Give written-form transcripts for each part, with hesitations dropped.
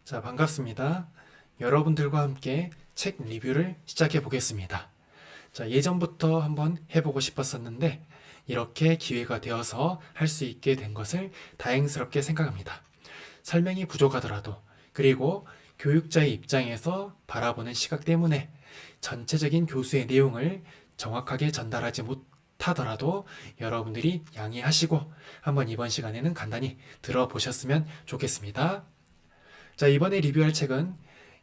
자, 반갑습니다. 여러분들과 함께 책 리뷰를 시작해 보겠습니다. 자, 예전부터 한번 해보고 싶었었는데, 이렇게 기회가 되어서 할 수 있게 된 것을 다행스럽게 생각합니다. 설명이 부족하더라도, 그리고 교육자의 입장에서 바라보는 시각 때문에 전체적인 교수의 내용을 정확하게 전달하지 못하더라도 여러분들이 양해하시고 한번 이번 시간에는 간단히 들어보셨으면 좋겠습니다. 자, 이번에 리뷰할 책은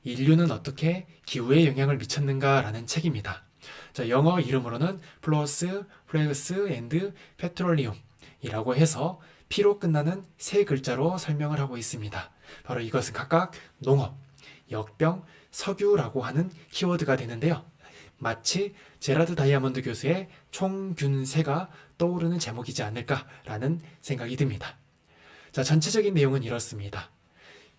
인류는 어떻게 기후에 영향을 미쳤는가라는 책입니다. 자, 영어 이름으로는 플러스, 플레그스 앤드 페트롤리움이라고 해서 P로 끝나는 세 글자로 설명을 하고 있습니다. 바로 이것은 각각 농업, 역병, 석유라고 하는 키워드가 되는데요. 마치 제라드 다이아몬드 교수의 총균세가 떠오르는 제목이지 않을까라는 생각이 듭니다. 자, 전체적인 내용은 이렇습니다.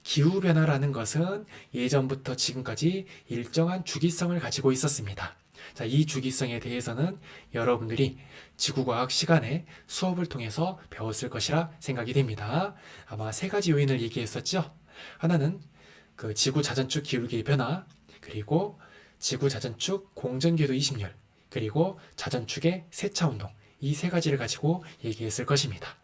기후변화라는 것은 예전부터 지금까지 일정한 주기성을 가지고 있었습니다. 자, 이 주기성에 대해서는 여러분들이 지구과학 시간에 수업을 통해서 배웠을 것이라 생각이 됩니다. 아마 세 가지 요인을 얘기했었죠. 하나는 그 지구 자전축 기울기의 변화, 그리고 지구 자전축 공전궤도 이식률, 그리고 자전축의 세차 운동, 이 세 가지를 가지고 얘기했을 것입니다.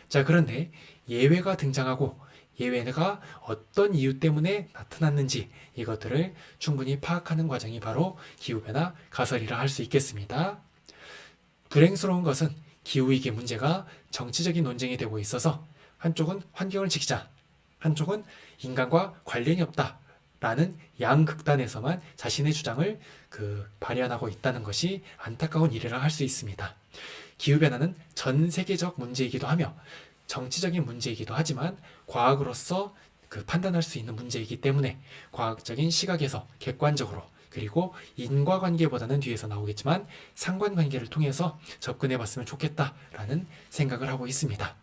자, 그런데 예외가 등장하고 예외가 어떤 이유 때문에 나타났는지 이것들을 충분히 파악하는 과정이 바로 기후변화 가설이라 할 수 있겠습니다. 불행스러운 것은 기후위기 문제가 정치적인 논쟁이 되고 있어서 한쪽은 환경을 지키자, 한쪽은 인간과 관련이 없다 라는 양극단에서만 자신의 주장을 발현하고 있다는 것이 안타까운 일이라 할 수 있습니다. 기후변화는 전 세계적 문제이기도 하며 정치적인 문제이기도 하지만 과학으로서 판단할 수 있는 문제이기 때문에 과학적인 시각에서 객관적으로, 그리고 인과관계보다는 뒤에서 나오겠지만 상관관계를 통해서 접근해 봤으면 좋겠다라는 생각을 하고 있습니다.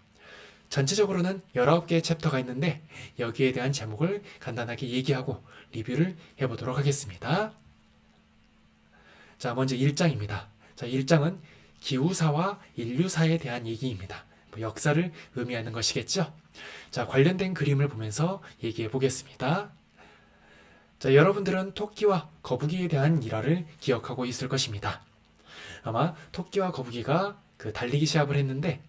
전체적으로는 19개의 챕터가 있는데 여기에 대한 제목을 간단하게 얘기하고 리뷰를 해보도록 하겠습니다. 자, 먼저 1장입니다. 자, 1장은 기후사와 인류사에 대한 얘기입니다. 역사를 의미하는 것이겠죠. 자, 관련된 그림을 보면서 얘기해 보겠습니다. 자, 여러분들은 토끼와 거북이에 대한 일화를 기억하고 있을 것입니다. 아마 토끼와 거북이가 달리기 시합을 했는데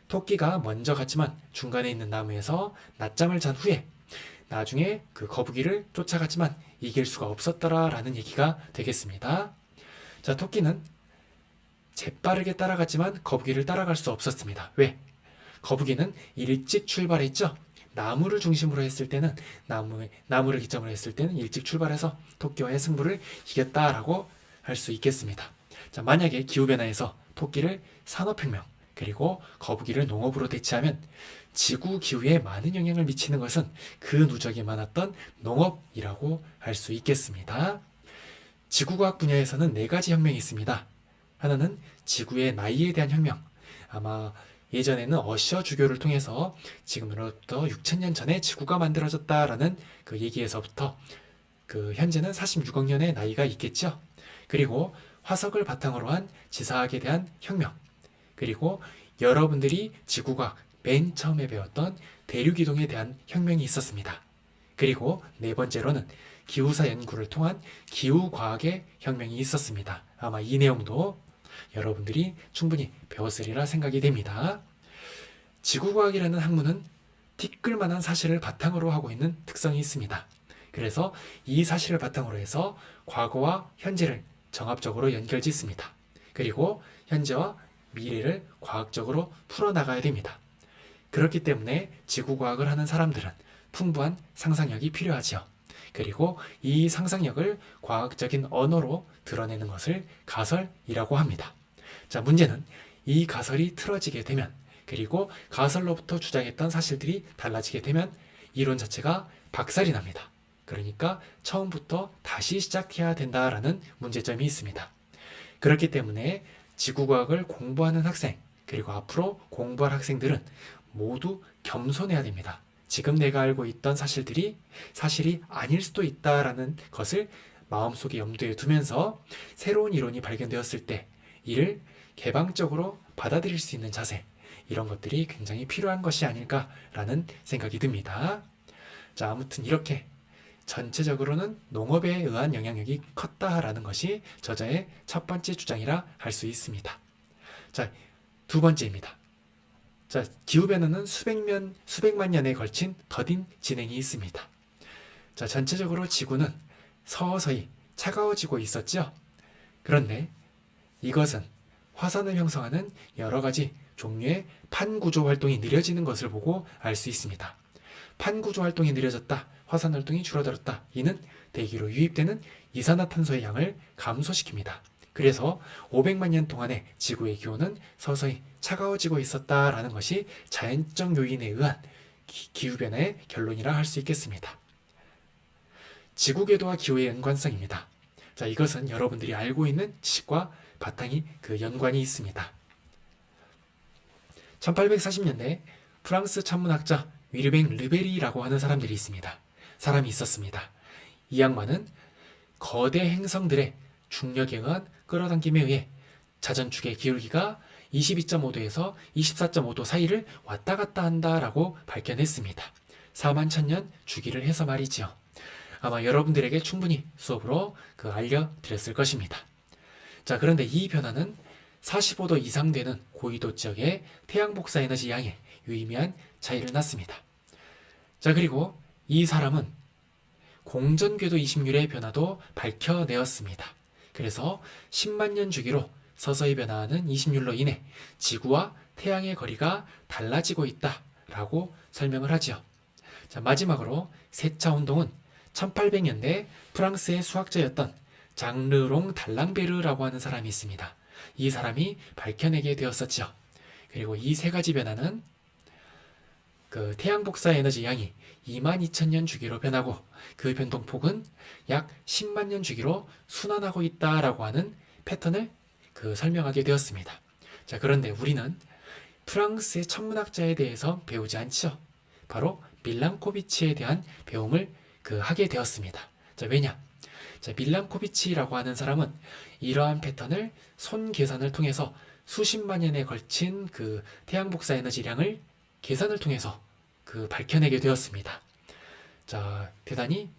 토끼가 먼저 갔지만 중간에 있는 나무에서 낮잠을 잔 후에 나중에 거북이를 쫓아갔지만 이길 수가 없었더라라는 얘기가 되겠습니다. 자, 토끼는 재빠르게 따라갔지만 거북이를 따라갈 수 없었습니다. 왜? 거북이는 일찍 출발했죠. 나무를 중심으로 했을 때는 나무를 기점으로 했을 때는 일찍 출발해서 토끼와의 승부를 이겼다라고 할 수 있겠습니다. 자, 만약에 기후변화에서 토끼를 산업혁명, 그리고 거북이를 농업으로 대체하면 지구 기후에 많은 영향을 미치는 것은 그 누적이 많았던 농업이라고 할 수 있겠습니다. 지구과학 분야에서는 4가지 혁명이 있습니다. 하나는 지구의 나이에 대한 혁명. 아마 예전에는 어셔 주교를 통해서 지금으로부터 6,000년 전에 지구가 만들어졌다라는 얘기에서부터 현재는 46억 년의 나이가 있겠죠. 그리고 화석을 바탕으로 한 지사학에 대한 혁명. 그리고 여러분들이 지구과학 맨 처음에 배웠던 대륙이동에 대한 혁명이 있었습니다. 그리고 4번째로는 기후사 연구를 통한 기후과학의 혁명이 있었습니다. 아마 이 내용도 여러분들이 충분히 배웠으리라 생각이 됩니다. 지구과학이라는 학문은 티끌만한 사실을 바탕으로 하고 있는 특성이 있습니다. 그래서 이 사실을 바탕으로 해서 과거와 현재를 정합적으로 연결짓습니다. 그리고 현재와 미래를 과학적으로 풀어나가야 됩니다. 그렇기 때문에 지구과학을 하는 사람들은 풍부한 상상력이 필요하지요. 그리고 이 상상력을 과학적인 언어로 드러내는 것을 가설이라고 합니다. 자, 문제는 이 가설이 틀어지게 되면, 그리고 가설로부터 주장했던 사실들이 달라지게 되면 이론 자체가 박살이 납니다. 그러니까 처음부터 다시 시작해야 된다라는 문제점이 있습니다. 그렇기 때문에 지구과학을 공부하는 학생, 그리고 앞으로 공부할 학생들은 모두 겸손해야 됩니다. 지금 내가 알고 있던 사실들이 사실이 아닐 수도 있다라는 것을 마음속에 염두에 두면서 새로운 이론이 발견되었을 때 이를 개방적으로 받아들일 수 있는 자세, 이런 것들이 굉장히 필요한 것이 아닐까라는 생각이 듭니다. 자, 아무튼 이렇게 전체적으로는 농업에 의한 영향력이 컸다라는 것이 저자의 첫 번째 주장이라 할 수 있습니다. 자, 두 번째입니다. 자, 기후변화는 수백만 년에 걸친 더딘 진행이 있습니다. 자, 전체적으로 지구는 서서히 차가워지고 있었죠. 그런데 이것은 화산을 형성하는 여러 가지 종류의 판구조 활동이 느려지는 것을 보고 알 수 있습니다. 판구조 활동이 느려졌다, 화산 활동이 줄어들었다. 이는 대기로 유입되는 이산화탄소의 양을 감소시킵니다. 그래서 500만 년 동안의 지구의 기온은 서서히 차가워지고 있었다라는 것이 자연적 요인에 의한 기후변화의 결론이라 할 수 있겠습니다. 지구궤도와 기후의 연관성입니다. 자, 이것은 여러분들이 알고 있는 지식과 바탕이 연관이 있습니다. 1840년대 프랑스 천문학자 위르뱅 르베리라고 하는 사람들이 있었습니다. 이 양반은 거대 행성들의 중력에 의한 끌어당김에 의해 자전축의 기울기가 22.5도에서 24.5도 사이를 왔다 갔다 한다라고 밝혀냈습니다. 4만 1000년 주기를 해서 말이지요. 아마 여러분들에게 충분히 수업으로 알려드렸을 것입니다. 자, 그런데 이 변화는 45도 이상 되는 고위도 지역의 태양 복사 에너지 양에 유의미한 차이를 낳습니다. 자, 그리고 이 사람은 공전궤도 이식률의 변화도 밝혀내었습니다. 그래서 10만 년 주기로 서서히 변화하는 이식률로 인해 지구와 태양의 거리가 달라지고 있다라고 설명을 하지요. 자, 마지막으로 세차 운동은 1800년대 프랑스의 수학자였던 장르롱 달랑베르라고 하는 사람이 있습니다. 이 사람이 밝혀내게 되었었죠. 그리고 이 세 가지 변화는 태양 복사 에너지 양이 22,000년 주기로 변하고 그 변동폭은 약 10만 년 주기로 순환하고 있다라고 하는 패턴을 설명하게 되었습니다. 자, 그런데 우리는 프랑스의 천문학자에 대해서 배우지 않죠. 바로 밀란코비치에 대한 배움을 하게 되었습니다. 자, 왜냐? 자, 밀란코비치라고 하는 사람은 이러한 패턴을 손 계산을 통해서 수십만 년에 걸친 태양 복사 에너지량을 계산을 통해서 밝혀내게 되었습니다. 자, 대단히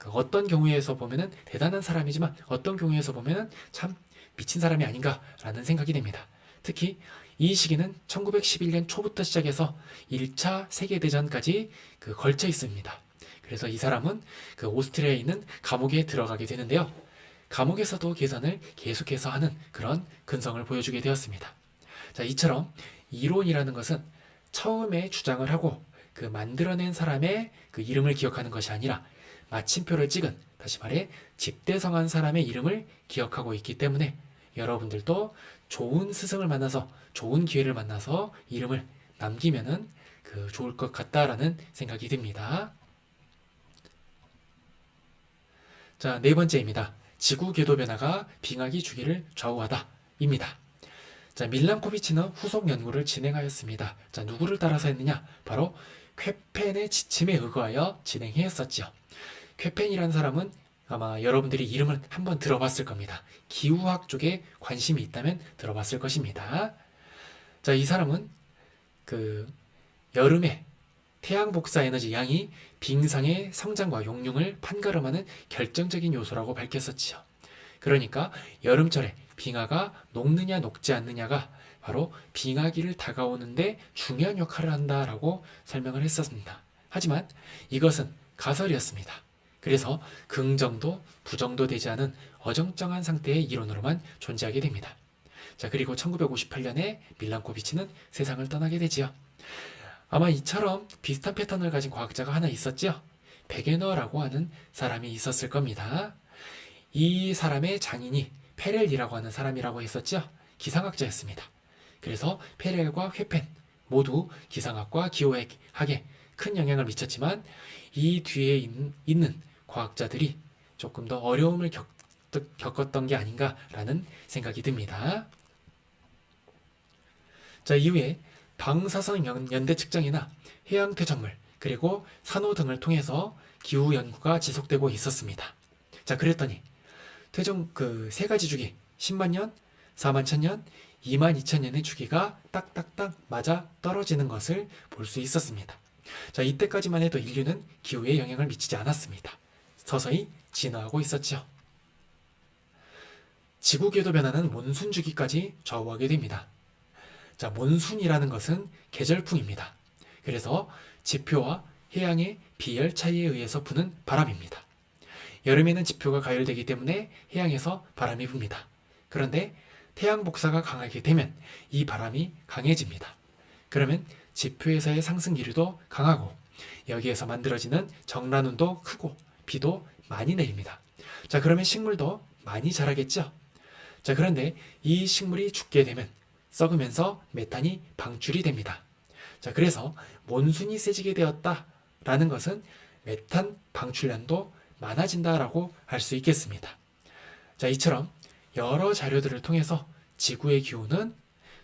어떤 경우에서 보면은 대단한 사람이지만 어떤 경우에서 보면은 참 미친 사람이 아닌가라는 생각이 됩니다. 특히 이 시기는 1911년 초부터 시작해서 1차 세계대전까지 걸쳐 있습니다. 그래서 이 사람은 오스트리아에 있는 감옥에 들어가게 되는데요. 감옥에서도 계산을 계속해서 하는 그런 근성을 보여주게 되었습니다. 자, 이처럼 이론이라는 것은 처음에 주장을 하고 만들어낸 사람의 이름을 기억하는 것이 아니라 마침표를 찍은, 다시 말해 집대성한 사람의 이름을 기억하고 있기 때문에 여러분들도 좋은 스승을 만나서, 좋은 기회를 만나서 이름을 남기면은 좋을 것 같다라는 생각이 듭니다. 자, 네 번째입니다. 지구 궤도 변화가 빙하기 주기를 좌우하다 입니다. 자, 밀란코비치는 후속 연구를 진행하였습니다. 자, 누구를 따라서 했느냐? 바로 쾌펜의 지침에 의거하여 진행했었죠. 쾌펜이라는 사람은 아마 여러분들이 이름을 한번 들어봤을 겁니다. 기후학 쪽에 관심이 있다면 들어봤을 것입니다. 자, 이 사람은 여름에 태양 복사 에너지 양이 빙상의 성장과 용융을 판가름하는 결정적인 요소라고 밝혔었지요. 그러니까 여름철에 빙하가 녹느냐 녹지 않느냐가 바로 빙하기를 다가오는데 중요한 역할을 한다라고 설명을 했었습니다. 하지만 이것은 가설이었습니다. 그래서 긍정도 부정도 되지 않은 어정쩡한 상태의 이론으로만 존재하게 됩니다. 자, 그리고 1958년에 밀란코비치는 세상을 떠나게 되지요. 아마 이처럼 비슷한 패턴을 가진 과학자가 하나 있었죠. 베게너라고 하는 사람이 있었을 겁니다. 이 사람의 장인이 페렐이라고 하는 사람이라고 했었죠. 기상학자였습니다. 그래서 페렐과 쾌펜 모두 기상학과 기후학에 큰 영향을 미쳤지만 이 뒤에 있는 과학자들이 조금 더 어려움을 겪었던 게 아닌가라는 생각이 듭니다. 자, 이후에 방사성 연대 측정이나 해양 퇴적물 그리고 산호 등을 통해서 기후 연구가 지속되고 있었습니다. 자, 그랬더니 퇴적 세 가지 주기 10만 년, 4만 1000년, 2만 2000년의 주기가 딱딱딱 맞아 떨어지는 것을 볼 수 있었습니다. 자, 이때까지만 해도 인류는 기후에 영향을 미치지 않았습니다. 서서히 진화하고 있었죠. 지구 궤도 변화는 몬순 주기까지 좌우하게 됩니다. 자, 몬순이라는 것은 계절풍입니다. 그래서 지표와 해양의 비열 차이에 의해서 부는 바람입니다. 여름에는 지표가 가열되기 때문에 해양에서 바람이 붑니다. 그런데 태양 복사가 강하게 되면 이 바람이 강해집니다. 그러면 지표에서의 상승 기류도 강하고 여기에서 만들어지는 정란운도 크고 비도 많이 내립니다. 자, 그러면 식물도 많이 자라겠죠? 자, 그런데 이 식물이 죽게 되면 썩으면서 메탄이 방출이 됩니다. 자, 그래서 몬순이 세지게 되었다라는 것은 메탄 방출량도 많아진다라고 할 수 있겠습니다. 자, 이처럼 여러 자료들을 통해서 지구의 기후는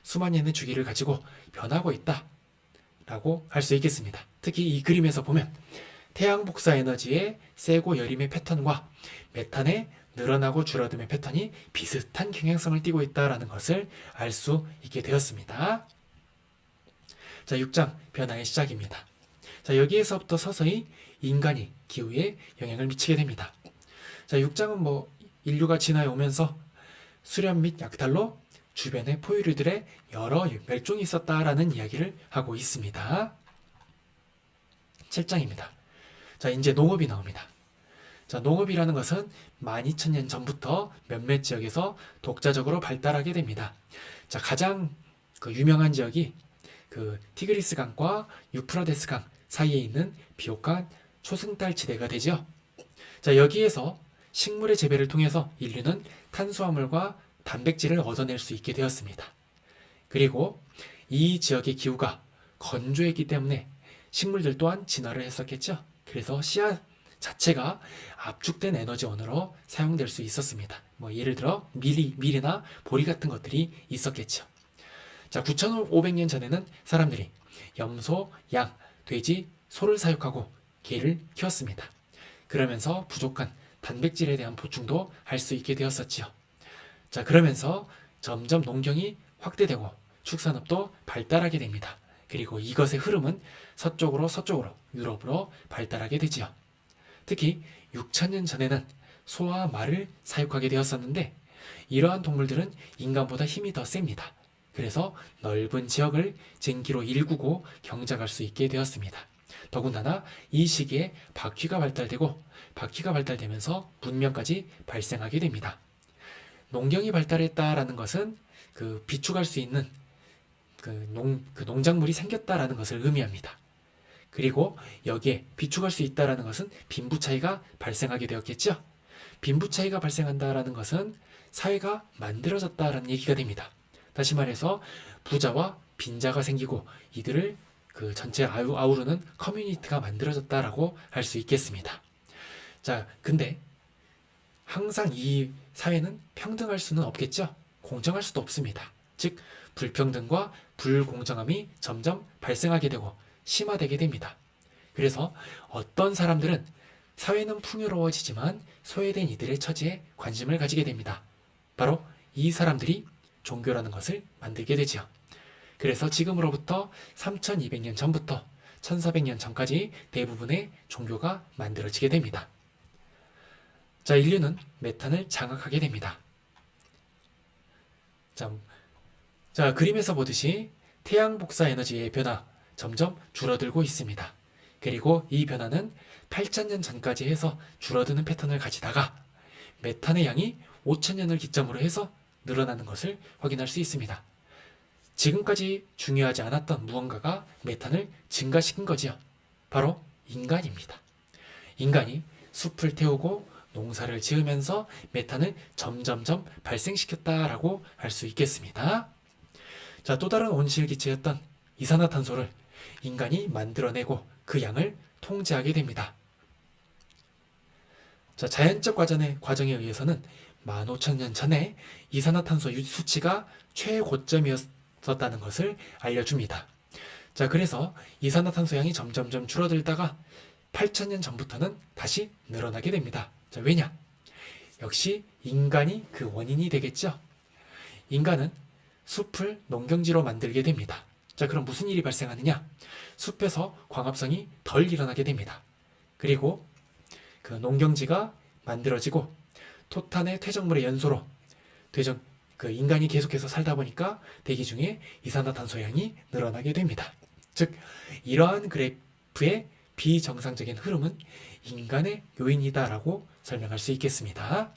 수만 년의 주기를 가지고 변하고 있다라고 할 수 있겠습니다. 특히 이 그림에서 보면 태양 복사 에너지의 세고 여림의 패턴과 메탄의 늘어나고 줄어듦의 패턴이 비슷한 경향성을 띠고 있다는 것을 알 수 있게 되었습니다. 자, 6장 변화의 시작입니다. 자, 여기에서부터 서서히 인간이 기후에 영향을 미치게 됩니다. 자, 6장은 인류가 진화해 오면서 수렵 및 약탈로 주변의 포유류들의 여러 멸종이 있었다라는 이야기를 하고 있습니다. 7장입니다. 자, 이제 농업이 나옵니다. 자, 농업이라는 것은 12,000년 전부터 몇몇 지역에서 독자적으로 발달하게 됩니다. 자, 가장 유명한 지역이 티그리스 강과 유프라데스 강 사이에 있는 비옥한 초승달 지대가 되죠. 자, 여기에서 식물의 재배를 통해서 인류는 탄수화물과 단백질을 얻어낼 수 있게 되었습니다. 그리고 이 지역의 기후가 건조했기 때문에 식물들 또한 진화를 했었겠죠. 그래서 씨앗 자체가 압축된 에너지원으로 사용될 수 있었습니다. 예를 들어 밀이나 보리 같은 것들이 있었겠죠. 자, 9,500년 전에는 사람들이 염소, 양, 돼지, 소를 사육하고 개를 키웠습니다. 그러면서 부족한 단백질에 대한 보충도 할 수 있게 되었었지요. 자, 그러면서 점점 농경이 확대되고 축산업도 발달하게 됩니다. 그리고 이것의 흐름은 서쪽으로 유럽으로 발달하게 되지요. 특히 6,000년 전에는 소와 말을 사육하게 되었었는데 이러한 동물들은 인간보다 힘이 더 셉니다. 그래서 넓은 지역을 쟁기로 일구고 경작할 수 있게 되었습니다. 더군다나 이 시기에 바퀴가 발달되고 바퀴가 발달되면서 문명까지 발생하게 됩니다. 농경이 발달했다라는 것은 비축할 수 있는 농작물이 생겼다라는 것을 의미합니다. 그리고 여기에 비축할 수 있다라는 것은 빈부 차이가 발생하게 되었겠죠. 빈부 차이가 발생한다라는 것은 사회가 만들어졌다라는 얘기가 됩니다. 다시 말해서 부자와 빈자가 생기고 이들을 전체 아우르는 커뮤니티가 만들어졌다라고 할 수 있겠습니다. 자, 근데 항상 이 사회는 평등할 수는 없겠죠. 공정할 수도 없습니다. 즉 불평등과 불공정함이 점점 발생하게 되고 심화되게 됩니다. 그래서 어떤 사람들은 사회는 풍요로워지지만 소외된 이들의 처지에 관심을 가지게 됩니다. 바로 이 사람들이 종교라는 것을 만들게 되지요. 그래서 지금으로부터 3200년 전부터 1400년 전까지 대부분의 종교가 만들어지게 됩니다. 자, 인류는 메탄을 장악하게 됩니다. 자, 그림에서 보듯이 태양 복사 에너지의 변화 점점 줄어들고 있습니다. 그리고 이 변화는 8,000년 전까지 해서 줄어드는 패턴을 가지다가 메탄의 양이 5,000년을 기점으로 해서 늘어나는 것을 확인할 수 있습니다. 지금까지 중요하지 않았던 무언가가 메탄을 증가시킨 거지요. 바로 인간입니다. 인간이 숲을 태우고 농사를 지으면서 메탄을 점점점 발생시켰다라고 할 수 있겠습니다. 자, 또 다른 온실기체였던 이산화탄소를 인간이 만들어내고 그 양을 통제하게 됩니다. 자, 자연적 과정에 의해서는 15,000년 전에 이산화탄소 수치가 최고점이었다는 것을 알려줍니다. 자, 그래서 이산화탄소 양이 점점점 줄어들다가 8,000년 전부터는 다시 늘어나게 됩니다. 자, 왜냐? 역시 인간이 그 원인이 되겠죠. 인간은 숲을 농경지로 만들게 됩니다. 자, 그럼 무슨 일이 발생하느냐? 숲에서 광합성이 덜 일어나게 됩니다. 그리고 그 농경지가 만들어지고 토탄의 퇴적물의 연소로 그 인간이 계속해서 살다 보니까 대기 중에 이산화탄소량이 늘어나게 됩니다. 즉, 이러한 그래프의 비정상적인 흐름은 인간의 요인이다라고 설명할 수 있겠습니다.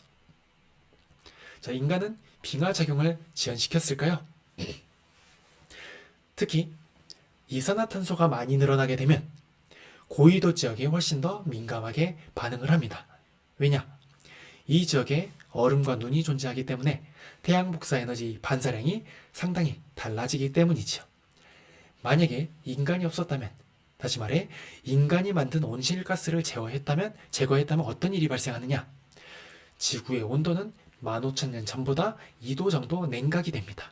자, 인간은 빙하작용을 지연시켰을까요? 특히 이산화탄소가 많이 늘어나게 되면 고위도 지역에 훨씬 더 민감하게 반응을 합니다. 왜냐? 이 지역에 얼음과 눈이 존재하기 때문에 태양 복사 에너지 반사량이 상당히 달라지기 때문이지요. 만약에 인간이 없었다면, 다시 말해 인간이 만든 온실가스를 제거했다면 어떤 일이 발생하느냐? 지구의 온도는 15,000년 전보다 2도 정도 냉각이 됩니다.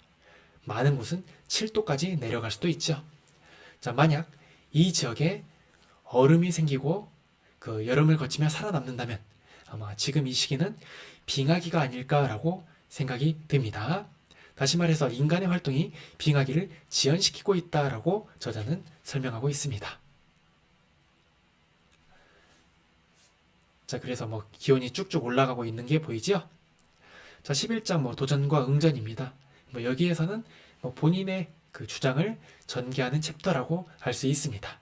많은 곳은 7도까지 내려갈 수도 있죠. 자, 만약 이 지역에 얼음이 생기고 그 여름을 거치며 살아남는다면 아마 지금 이 시기는 빙하기가 아닐까라고 생각이 됩니다. 다시 말해서 인간의 활동이 빙하기를 지연시키고 있다라고 저자는 설명하고 있습니다. 자, 그래서 기온이 쭉쭉 올라가고 있는 게 보이죠? 자, 11장 도전과 응전입니다. 여기에서는 본인의 그 주장을 전개하는 챕터라고 할 수 있습니다.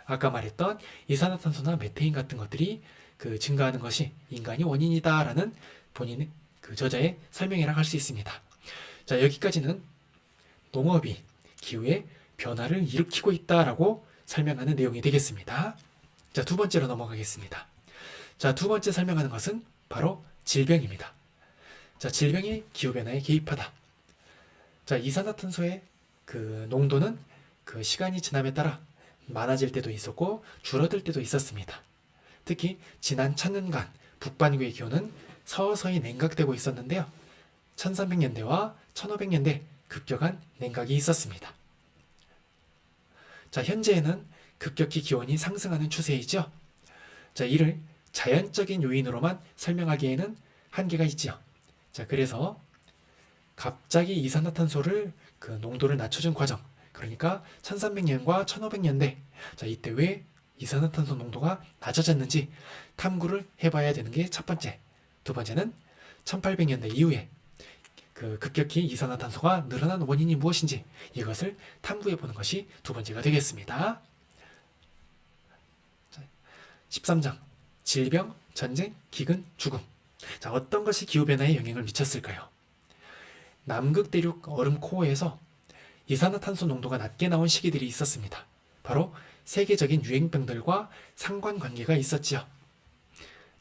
아까 말했던 이산화탄소나 메테인 같은 것들이 그 증가하는 것이 인간이 원인이다라는 본인의 그 저자의 설명이라고 할 수 있습니다. 자, 여기까지는 농업이 기후의 변화를 일으키고 있다라고 설명하는 내용이 되겠습니다. 자, 두 번째로 넘어가겠습니다. 자, 두 번째 설명하는 것은 바로 질병입니다. 자, 질병이 기후변화에 개입하다. 자, 이산화탄소의 그 농도는 그 시간이 지남에 따라 많아질 때도 있었고 줄어들 때도 있었습니다. 특히 지난 1000년간 북반구의 기온은 서서히 냉각되고 있었는데요. 1300년대와 1500년대 급격한 냉각이 있었습니다. 자, 현재에는 급격히 기온이 상승하는 추세이죠. 자, 이를 자연적인 요인으로만 설명하기에는 한계가 있지요. 자, 그래서 갑자기 이산화탄소를 그 농도를 낮춰준 과정, 그러니까 1300년과 1500년대, 자, 이때 왜 이산화탄소 농도가 낮아졌는지 탐구를 해봐야 되는 게 첫 번째. 두 번째는 1800년대 이후에 그 급격히 이산화탄소가 늘어난 원인이 무엇인지 이것을 탐구해보는 것이 두 번째가 되겠습니다. 13장 질병, 전쟁, 기근, 죽음. 자, 어떤 것이 기후변화에 영향을 미쳤을까요? 남극 대륙 얼음 코어에서 이산화탄소 농도가 낮게 나온 시기들이 있었습니다. 바로 세계적인 유행병들과 상관관계가 있었지요.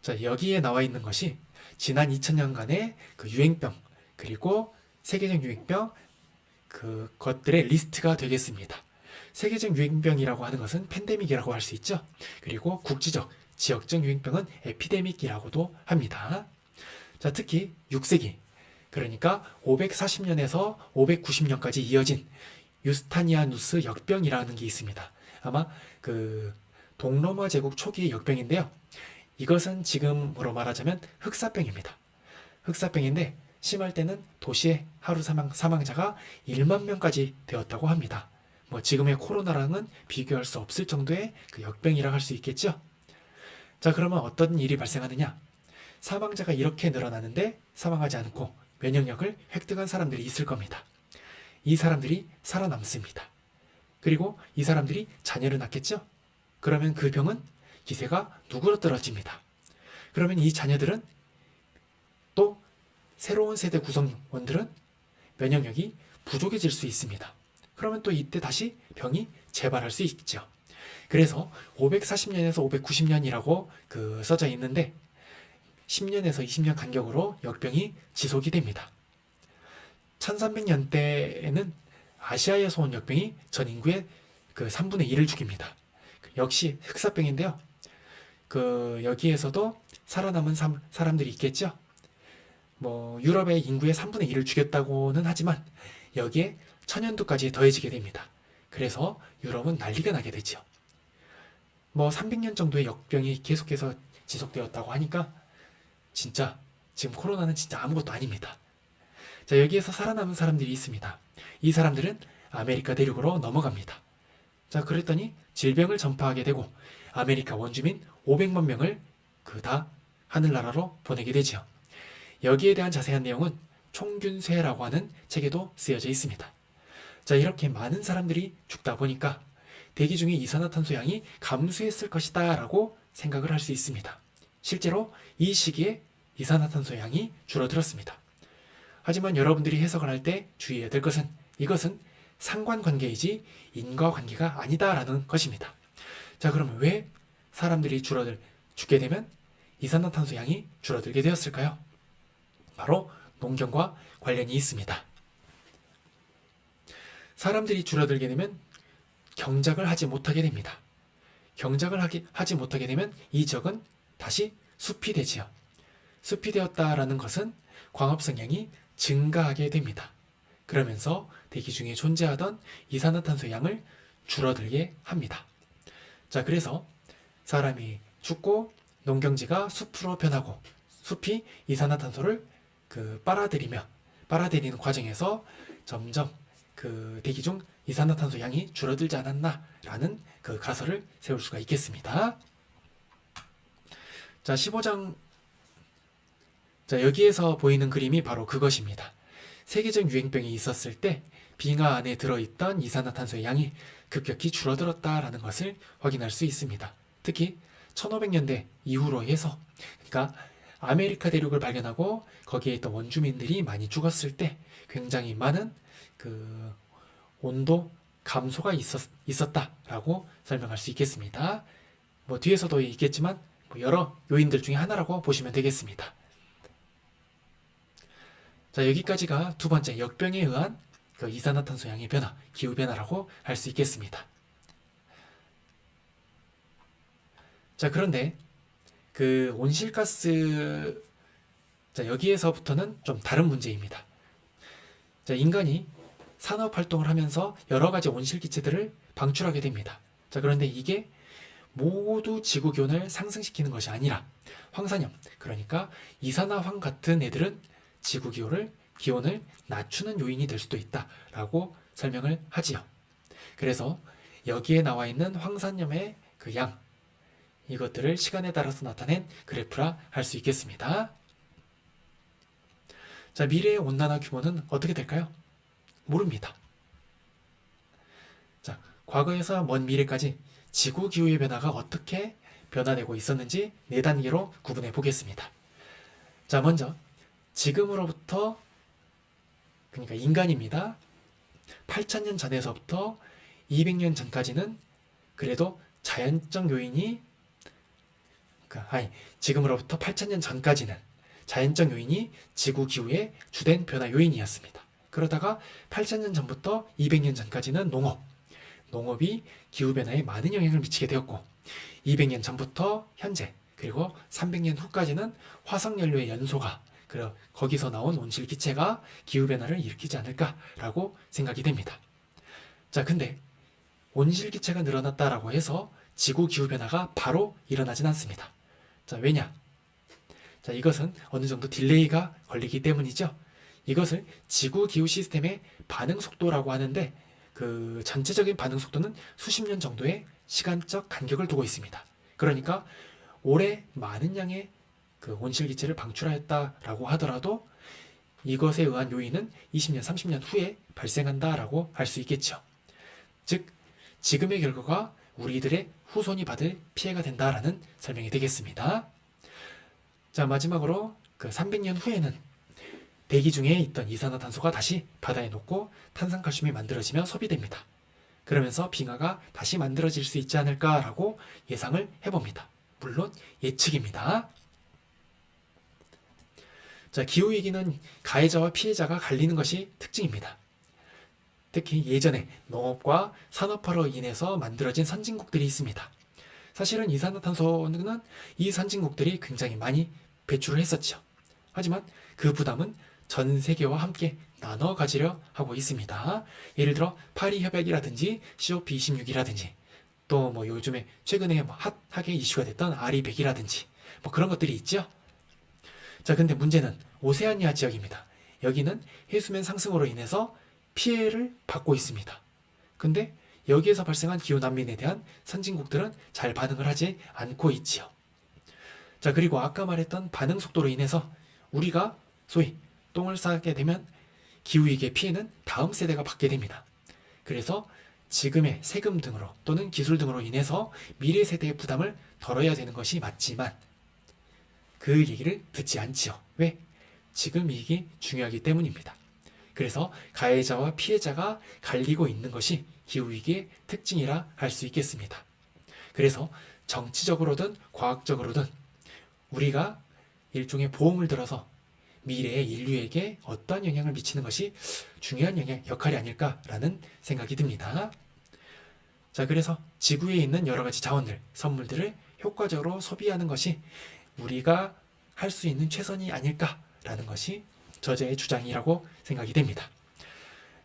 자, 여기에 나와 있는 것이 지난 2000년간의 그 유행병, 그리고 세계적 유행병 그 것들의 리스트가 되겠습니다. 세계적 유행병이라고 하는 것은 팬데믹이라고 할 수 있죠. 그리고 국지적, 지역적 유행병은 에피데믹이라고도 합니다. 자, 특히 6세기, 그러니까 540년에서 590년까지 이어진 유스타니아누스 역병이라는 게 있습니다. 아마 그 동로마 제국 초기의 역병인데요. 이것은 지금으로 말하자면 흑사병입니다. 흑사병인데 심할 때는 도시의 하루 사망자가 1만 명까지 되었다고 합니다. 지금의 코로나랑은 비교할 수 없을 정도의 그 역병이라 할 수 있겠죠. 자, 그러면 어떤 일이 발생하느냐? 사망자가 이렇게 늘어나는데 사망하지 않고 면역력을 획득한 사람들이 있을 겁니다. 이 사람들이 살아남습니다. 그리고 이 사람들이 자녀를 낳겠죠? 그러면 그 병은 기세가 누그러뜨려집니다. 그러면 이 자녀들은 또 새로운 세대 구성원들은 면역력이 부족해질 수 있습니다. 그러면 또 이때 다시 병이 재발할 수 있죠. 그래서 540년에서 590년이라고 써져 있는데 10년에서 20년 간격으로 역병이 지속이 됩니다. 1300년대에는 아시아에서 온 역병이 전 인구의 그 3분의 1을 죽입니다. 역시 흑사병인데요. 여기에서도 살아남은 사람들이 있겠죠. 유럽의 인구의 3분의 1을 죽였다고는 하지만 여기에 천연두까지 더해지게 됩니다. 그래서 유럽은 난리가 나게 되죠. 300년 정도의 역병이 계속해서 지속되었다고 하니까 진짜 지금 코로나는 진짜 아무것도 아닙니다. 자, 여기에서 살아남은 사람들이 있습니다. 이 사람들은 아메리카 대륙으로 넘어갑니다. 자, 그랬더니 질병을 전파하게 되고 아메리카 원주민 500만 명을 다 하늘나라로 보내게 되죠. 여기에 대한 자세한 내용은 총균쇠라고 하는 책에도 쓰여져 있습니다. 자, 이렇게 많은 사람들이 죽다 보니까 대기 중에 이산화탄소 양이 감소했을 것이다 라고 생각을 할 수 있습니다. 실제로 이 시기에 이산화탄소 양이 줄어들었습니다. 하지만 여러분들이 해석을 할 때 주의해야 될 것은 이것은 상관관계이지 인과관계가 아니다라는 것입니다. 자, 그러면 왜 사람들이 죽게 되면 이산화탄소 양이 줄어들게 되었을까요? 바로 농경과 관련이 있습니다. 사람들이 줄어들게 되면 경작을 하지 못하게 됩니다. 경작을 하지 못하게 되면 이 지역은 다시 숲이 되지요. 숲이 되었다라는 것은 광합성량이 증가하게 됩니다. 그러면서 대기 중에 존재하던 이산화탄소 양을 줄어들게 합니다. 자, 그래서 사람이 죽고 농경지가 숲으로 변하고 숲이 이산화탄소를 빨아들이는 과정에서 점점 대기 중 이산화탄소 양이 줄어들지 않았나라는 가설을 세울 수가 있겠습니다. 자, 15장. 자, 여기에서 보이는 그림이 바로 그것입니다. 세계적 유행병이 있었을 때 빙하 안에 들어있던 이산화탄소의 양이 급격히 줄어들었다라는 것을 확인할 수 있습니다. 특히 1500년대 이후로 해서, 그러니까 아메리카 대륙을 발견하고 거기에 있던 원주민들이 많이 죽었을 때 굉장히 많은 온도 감소가 있었다라고 설명할 수 있겠습니다. 뒤에서도 있겠지만 여러 요인들 중에 하나라고 보시면 되겠습니다. 자, 여기까지가 두 번째 역병에 의한 이산화탄소 양의 변화, 기후변화라고 할 수 있겠습니다. 자, 그런데 온실가스, 자, 여기에서부터는 좀 다른 문제입니다. 자, 인간이 산업활동을 하면서 여러 가지 온실기체들을 방출하게 됩니다. 자, 그런데 이게 모두 지구기온을 상승시키는 것이 아니라 황산염, 그러니까 이산화황 같은 애들은 기온을 낮추는 요인이 될 수도 있다라고 설명을 하지요. 그래서 여기에 나와 있는 황산염의 양, 이것들을 시간에 따라서 나타낸 그래프라 할 수 있겠습니다. 자, 미래의 온난화 규모는 어떻게 될까요? 모릅니다. 자, 과거에서 먼 미래까지 지구 기후의 변화가 어떻게 변화되고 있었는지 4단계로 구분해 보겠습니다. 자, 먼저 지금으로부터, 그러니까 인간입니다. 8,000년 전에서부터 200년 전까지는 그래도 자연적 요인이, 지금으로부터 8,000년 전까지는 자연적 요인이 지구 기후의 주된 변화 요인이었습니다. 그러다가 8,000년 전부터 200년 전까지는 농업이 기후변화에 많은 영향을 미치게 되었고, 200년 전부터 현재, 그리고 300년 후까지는 화석연료의 연소가, 거기서 나온 온실기체가 기후변화를 일으키지 않을까라고 생각이 됩니다. 자, 근데 온실기체가 늘어났다라고 해서 지구 기후변화가 바로 일어나진 않습니다. 자, 왜냐? 자, 이것은 어느 정도 딜레이가 걸리기 때문이죠. 이것을 지구 기후 시스템의 반응 속도라고 하는데, 전체적인 반응 속도는 수십 년 정도의 시간적 간격을 두고 있습니다. 그러니까 올해 많은 양의 온실기체를 방출하였다라고 하더라도 이것에 의한 요인은 20년, 30년 후에 발생한다라고 할 수 있겠죠. 즉, 지금의 결과가 우리들의 후손이 받을 피해가 된다라는 설명이 되겠습니다. 자, 마지막으로 300년 후에는 대기 중에 있던 이산화탄소가 다시 바다에 녹고 탄산칼슘이 만들어지며 소비됩니다. 그러면서 빙하가 다시 만들어질 수 있지 않을까라고 예상을 해봅니다. 물론 예측입니다. 자, 기후위기는 가해자와 피해자가 갈리는 것이 특징입니다. 특히 예전에 농업과 산업화로 인해서 만들어진 선진국들이 있습니다. 사실은 이산화탄소는 이 선진국들이 굉장히 많이 배출을 했었죠. 하지만 그 부담은 전 세계와 함께 나눠 가지려 하고 있습니다. 예를 들어 파리 협약이라든지 COP26이라든지 또 요즘에 최근에 핫하게 이슈가 됐던 RE100이라든지 그런 것들이 있죠. 자, 근데 문제는 오세아니아 지역입니다. 여기는 해수면 상승으로 인해서 피해를 받고 있습니다. 근데 여기에서 발생한 기후난민에 대한 선진국들은 잘 반응을 하지 않고 있지요. 자, 그리고 아까 말했던 반응 속도로 인해서 우리가 소위 똥을 싸게 되면 기후위기의 피해는 다음 세대가 받게 됩니다. 그래서 지금의 세금 등으로 또는 기술 등으로 인해서 미래 세대의 부담을 덜어야 되는 것이 맞지만 그 얘기를 듣지 않지요. 왜? 지금 이익이 중요하기 때문입니다. 그래서 가해자와 피해자가 갈리고 있는 것이 기후위기의 특징이라 할 수 있겠습니다. 그래서 정치적으로든 과학적으로든 우리가 일종의 보험을 들어서 미래의 인류에게 어떠한 영향을 미치는 것이 중요한 역할이 아닐까라는 생각이 듭니다. 자, 그래서 지구에 있는 여러 가지 자원들, 선물들을 효과적으로 소비하는 것이 우리가 할 수 있는 최선이 아닐까라는 것이 저자의 주장이라고 생각이 됩니다.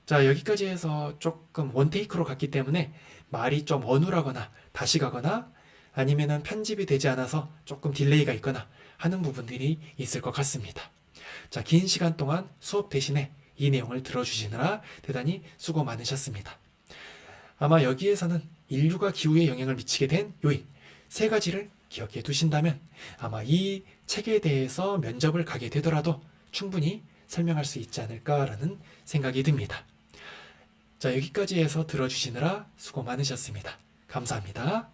자, 여기까지 해서 조금 원테이크로 갔기 때문에 말이 좀 어눌하거나 다시 가거나 아니면은 편집이 되지 않아서 조금 딜레이가 있거나 하는 부분들이 있을 것 같습니다. 자, 긴 시간 동안 수업 대신에 이 내용을 들어주시느라 대단히 수고 많으셨습니다. 아마 여기에서는 인류가 기후에 영향을 미치게 된 요인 3가지를 기억해 두신다면 아마 이 책에 대해서 면접을 가게 되더라도 충분히 설명할 수 있지 않을까라는 생각이 듭니다. 자, 여기까지 해서 들어주시느라 수고 많으셨습니다. 감사합니다.